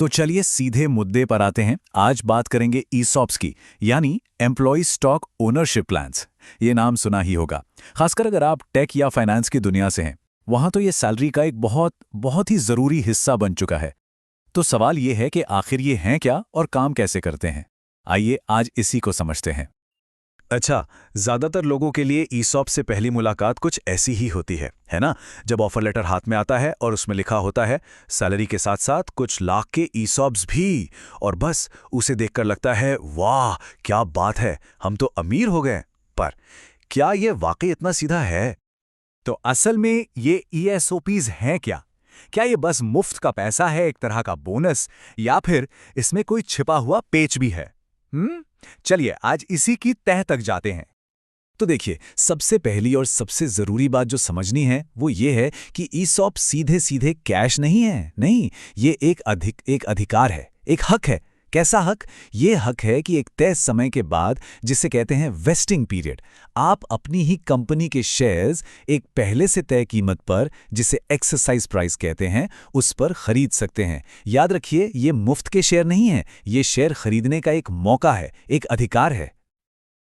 तो चलिए सीधे मुद्दे पर आते हैं। आज बात करेंगे ईसॉप्स की, यानी एम्प्लॉय स्टॉक ओनरशिप प्लान्स। ये नाम सुना ही होगा, खासकर अगर आप टेक या फाइनेंस की दुनिया से हैं। वहां तो ये सैलरी का एक बहुत बहुत ही जरूरी हिस्सा बन चुका है। तो सवाल ये है कि आखिर ये हैं क्या और काम कैसे करते हैं। आइए आज इसी को समझते हैं। अच्छा, ज़्यादातर लोगों के लिए ईसॉप से पहली मुलाकात कुछ ऐसी ही होती है ना? जब ऑफर लेटर हाथ में आता है और उसमें लिखा होता है सैलरी के साथ साथ कुछ लाख के ईसॉप्स भी, और बस उसे देखकर लगता है वाह क्या बात है, हम तो अमीर हो गए। पर क्या ये वाकई इतना सीधा है? तो असल में ये ईएसओपीज हैं क्या? क्या ये बस मुफ्त का पैसा है, एक तरह का बोनस, या फिर इसमें कोई छिपा हुआ पेच भी है? चलिए आज इसी की तह तक जाते हैं। तो देखिए, सबसे पहली और सबसे ज़रूरी बात जो समझनी है वो ये है कि ईसॉप सीधे सीधे कैश नहीं है। नहीं, ये एक अधिकार है, एक हक है। कैसा हक? ये हक है कि एक तय समय के बाद, जिसे कहते हैं वेस्टिंग पीरियड, आप अपनी ही कंपनी के शेयर्स एक पहले से तय कीमत पर, जिसे एक्सरसाइज प्राइस कहते हैं, उस पर खरीद सकते हैं। याद रखिए, ये मुफ्त के शेयर नहीं है, ये शेयर खरीदने का एक मौका है, एक अधिकार है।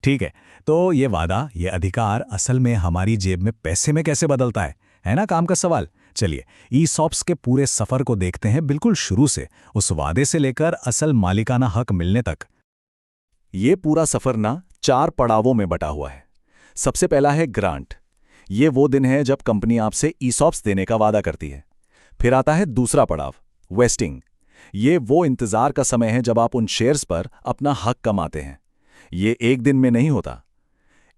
ठीक है, तो ये वादा, ये अधिकार असल में हमारी जेब में पैसे में कैसे बदलता है ना काम का सवाल। चलिए ईसॉप्स के पूरे सफर को देखते हैं, बिल्कुल शुरू से, उस वादे से लेकर असल मालिकाना हक मिलने तक। ये पूरा सफर ना 4 पड़ावों में बटा हुआ है। सबसे पहला है ग्रांट। ये वो दिन है जब कंपनी आपसे ईसॉप्स देने का वादा करती है। फिर आता है दूसरा पड़ाव, वेस्टिंग। ये वो इंतजार का समय है जब आप उन शेयर्स पर अपना हक कमाते हैं। ये एक दिन में नहीं होता।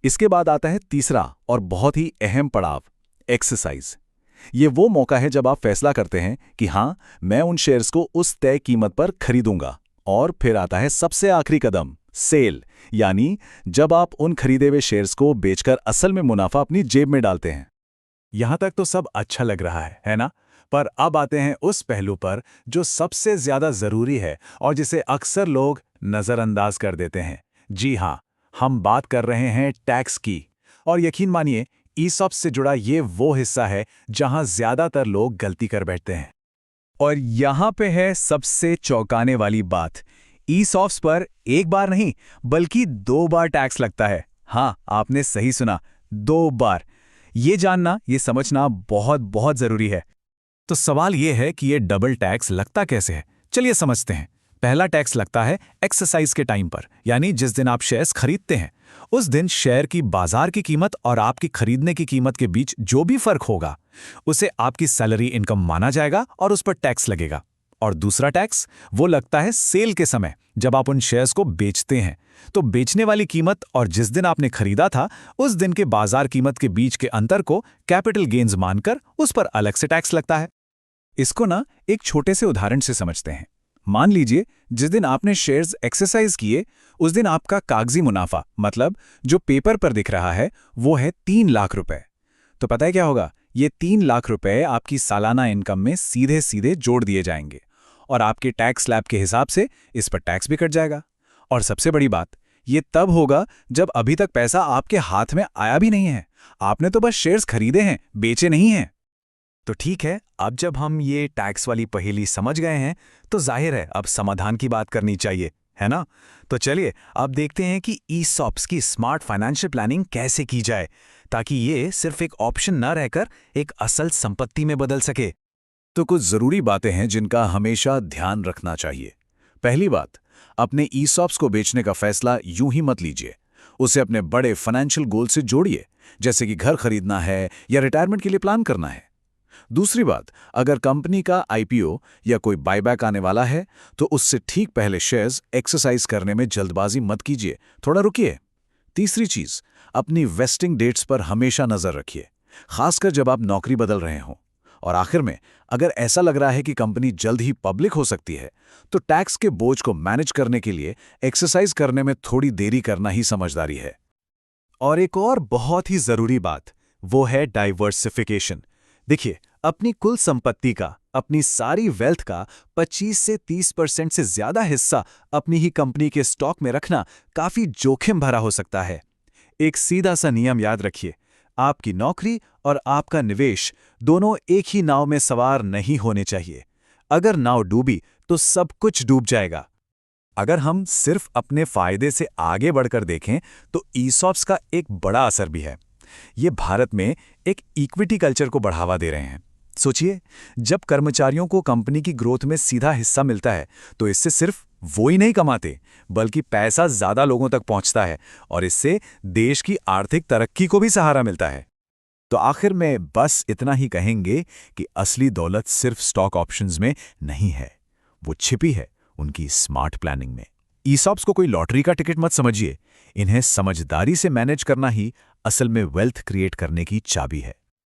इसके बाद आता है तीसरा और बहुत ही अहम पड़ाव, एक्सरसाइज। ये वो मौका है जब आप फैसला करते हैं कि हाँ, मैं उन शेयर्स को उस तय कीमत पर खरीदूंगा। और फिर आता है सबसे आखिरी कदम, सेल, यानी जब आप उन खरीदे हुए शेयर्स को बेचकर असल में मुनाफा अपनी जेब में डालते हैं। यहां तक तो सब अच्छा लग रहा है ना? पर अब आते हैं उस पहलू पर जो सबसे ज्यादा जरूरी है और जिसे अक्सर लोग नजरअंदाज कर देते हैं। जी हां, हम बात कर रहे हैं टैक्स की। और यकीन मानिए, ईसॉप्स से जुड़ा ये वो हिस्सा है जहां ज्यादातर लोग गलती कर बैठते हैं। और यहां पे है सबसे चौंकाने वाली बात, ईसॉप्स पर एक बार नहीं बल्कि 2 बार टैक्स लगता है। हाँ, आपने सही सुना, 2 बार। ये जानना, ये समझना बहुत बहुत जरूरी है। तो सवाल ये है कि ये डबल टैक्स लगता कैसे है। चलिए समझते हैं। पहला टैक्स लगता है एक्सरसाइज के टाइम पर, यानी जिस दिन आप शेयर्स खरीदते हैं। उस दिन शेयर की बाजार की कीमत और आपकी खरीदने की कीमत के बीच जो भी फर्क होगा, उसे आपकी सैलरी इनकम माना जाएगा और उस पर टैक्स लगेगा। और दूसरा टैक्स वो लगता है सेल के समय, जब आप उन शेयर्स को बेचते हैं। तो बेचने वाली कीमत और जिस दिन आपने खरीदा था, उस दिन के बाजार कीमत के बीच के अंतर को कैपिटल गेन्स मानकर उस पर अलग से टैक्स लगता है। इसको ना एक छोटे से उदाहरण से समझते हैं। मान लीजिए, जिस दिन आपने शेयर्स एक्सरसाइज किए, उस दिन आपका कागजी मुनाफा, मतलब जो पेपर पर दिख रहा है, वो है 3 लाख रुपए। तो पता है क्या होगा? ये 3 लाख रुपए आपकी सालाना इनकम में सीधे सीधे जोड़ दिए जाएंगे और आपके टैक्स स्लैब के हिसाब से इस पर टैक्स भी कट जाएगा। और सबसे बड़ी बात, ये तब होगा जब अभी तक पैसा आपके हाथ में आया भी नहीं है। आपने तो बस शेयर्स खरीदे हैं, बेचे नहीं हैं। तो ठीक है, अब जब हम ये टैक्स वाली पहेली समझ गए हैं, तो जाहिर है अब समाधान की बात करनी चाहिए, है ना? तो चलिए अब देखते हैं कि ईसॉप्स की स्मार्ट फाइनेंशियल प्लानिंग कैसे की जाए, ताकि ये सिर्फ एक ऑप्शन न रहकर एक असल संपत्ति में बदल सके। तो कुछ जरूरी बातें हैं जिनका हमेशा ध्यान रखना चाहिए। पहली बात, अपने ईसॉप्स को बेचने का फैसला यूं ही मत लीजिए। उसे अपने बड़े फाइनेंशियल गोल से जोड़िए, जैसे कि घर खरीदना है या रिटायरमेंट के लिए प्लान करना है। दूसरी बात, अगर कंपनी का आईपीओ या कोई बायबैक आने वाला है, तो उससे ठीक पहले शेयर्स एक्सरसाइज करने में जल्दबाजी मत कीजिए, थोड़ा रुकिए। तीसरी चीज, अपनी वेस्टिंग डेट्स पर हमेशा नजर रखिए, खासकर जब आप नौकरी बदल रहे हों। और आखिर में, अगर ऐसा लग रहा है कि कंपनी जल्द ही पब्लिक हो सकती है, तो टैक्स के बोझ को मैनेज करने के लिए एक्सरसाइज करने में थोड़ी देरी करना ही समझदारी है। और एक और बहुत ही जरूरी बात, वो है डाइवर्सिफिकेशन। देखिए, अपनी कुल संपत्ति का, अपनी सारी वेल्थ का 25 से 30% से ज्यादा हिस्सा अपनी ही कंपनी के स्टॉक में रखना काफी जोखिम भरा हो सकता है। एक सीधा सा नियम याद रखिए, आपकी नौकरी और आपका निवेश दोनों एक ही नाव में सवार नहीं होने चाहिए। अगर नाव डूबी तो सब कुछ डूब जाएगा। अगर हम सिर्फ अपने फायदे से आगे बढ़कर देखें तो ईसॉप्स का एक बड़ा असर भी है। ये भारत में एक इक्विटी कल्चर को बढ़ावा दे रहे हैं। सोचिए, जब कर्मचारियों को कंपनी की ग्रोथ में सीधा हिस्सा मिलता है तो इससे सिर्फ वो ही नहीं कमाते, बल्कि पैसा ज्यादा लोगों तक पहुंचता है और इससे देश की आर्थिक तरक्की को भी सहारा मिलता है। तो आखिर में बस इतना ही कहेंगे कि असली दौलत सिर्फ स्टॉक ऑप्शंस में नहीं है, वो छिपी है उनकी स्मार्ट प्लानिंग में। ईसॉप्स को कोई लॉटरी का टिकट मत समझिए, इन्हें समझदारी से मैनेज करना ही असल में वेल्थ क्रिएट करने की चाबी है।